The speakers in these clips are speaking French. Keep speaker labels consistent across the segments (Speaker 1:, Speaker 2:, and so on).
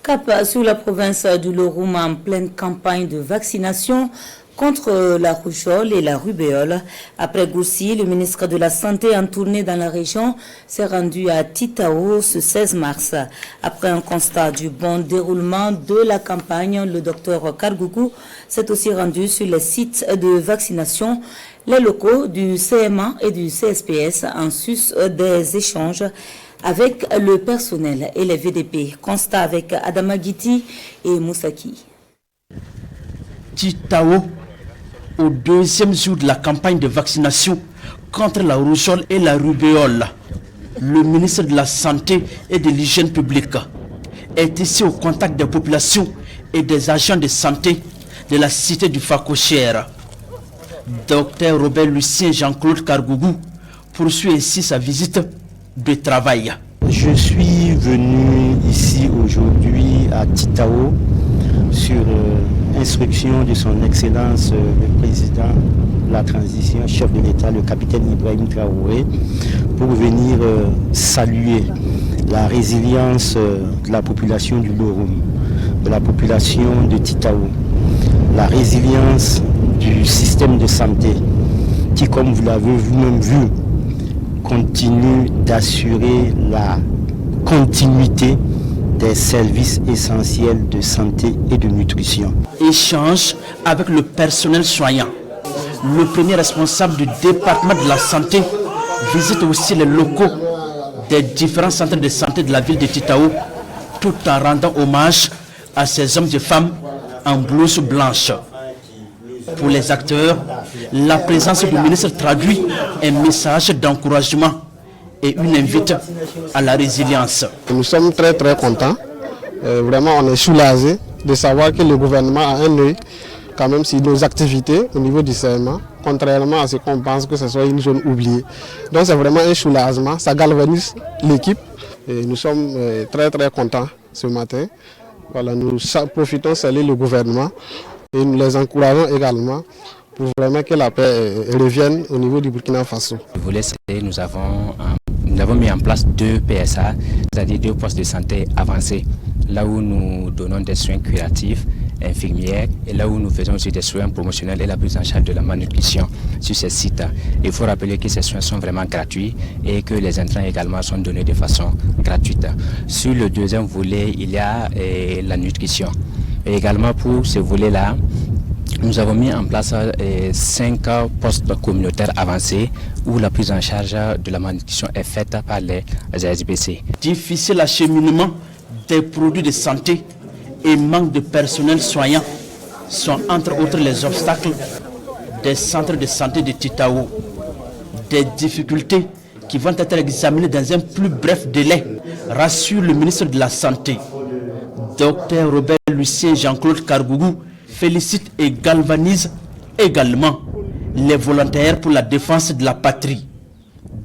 Speaker 1: Cap sur la province du Loroum en pleine campagne de vaccination contre la rougeole et la rubéole. Après Goussi, le ministre de la Santé en tournée dans la région s'est rendu à Titao ce 16 mars. Après un constat du bon déroulement de la campagne, le docteur Kargougou s'est aussi rendu sur les sites de vaccination, les locaux du CMA et du CSPS en sus des échanges avec le personnel et les VDP. Constat avec Adama Guiti et Moussaki.
Speaker 2: Titao, au deuxième jour de la campagne de vaccination contre la rougeole et la rubéole, le ministre de la Santé et de l'Hygiène publique est ici au contact des populations et des agents de santé de la cité du Fakochère. Dr Robert Lucien Jean-Claude Kargougou poursuit ici sa visite de travail.
Speaker 3: Je suis venu ici aujourd'hui à Titao sur instruction de son Excellence le Président de la Transition, chef de l'État, le capitaine Ibrahim Traoré, pour venir saluer la résilience de la population du Loroum, de la population de Titao, la résilience du système de santé qui, comme vous l'avez vous-même vu, continue d'assurer la continuité des services essentiels de santé et de nutrition.
Speaker 2: Échange avec le personnel soignant. Le premier responsable du département de la santé visite aussi les locaux des différents centres de santé de la ville de Titao, tout en rendant hommage à ces hommes et femmes en blouse blanche. Pour les acteurs, la présence du ministre traduit un message d'encouragement et une invite à la résilience.
Speaker 4: Nous sommes très contents. Vraiment, on est soulagés de savoir que le gouvernement a un œil quand même sur nos activités au niveau du CMA, contrairement à ce qu'on pense que ce soit une zone oubliée. Donc c'est vraiment un soulagement, ça galvanise l'équipe et nous sommes très contents ce matin. Voilà, nous profitons de saluer le gouvernement et nous les encourageons également pour vraiment que la paix revienne au niveau du Burkina Faso.
Speaker 5: Nous avons mis en place 2 PSA, c'est-à-dire 2 postes de santé avancés, là où nous donnons des soins curatifs, infirmières, et là où nous faisons aussi des soins promotionnels et la prise en charge de la malnutrition sur ces sites. Il faut rappeler que ces soins sont vraiment gratuits et que les intrants également sont donnés de façon gratuite. Sur le deuxième volet, il y a la nutrition. Et également pour ce volet-là, nous avons mis en place 5 postes communautaires avancés où la prise en charge de la malnutrition est faite par les ASBC.
Speaker 2: Difficile acheminement des produits de santé et manque de personnel soignant sont entre autres les obstacles des centres de santé de Titao. Des difficultés qui vont être examinées dans un plus bref délai, rassure le ministre de la Santé. Dr Robert Lucien Jean-Claude Kargougou félicite et galvanise également les volontaires pour la défense de la patrie,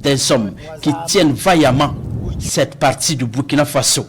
Speaker 2: des hommes qui tiennent vaillamment cette partie du Burkina Faso.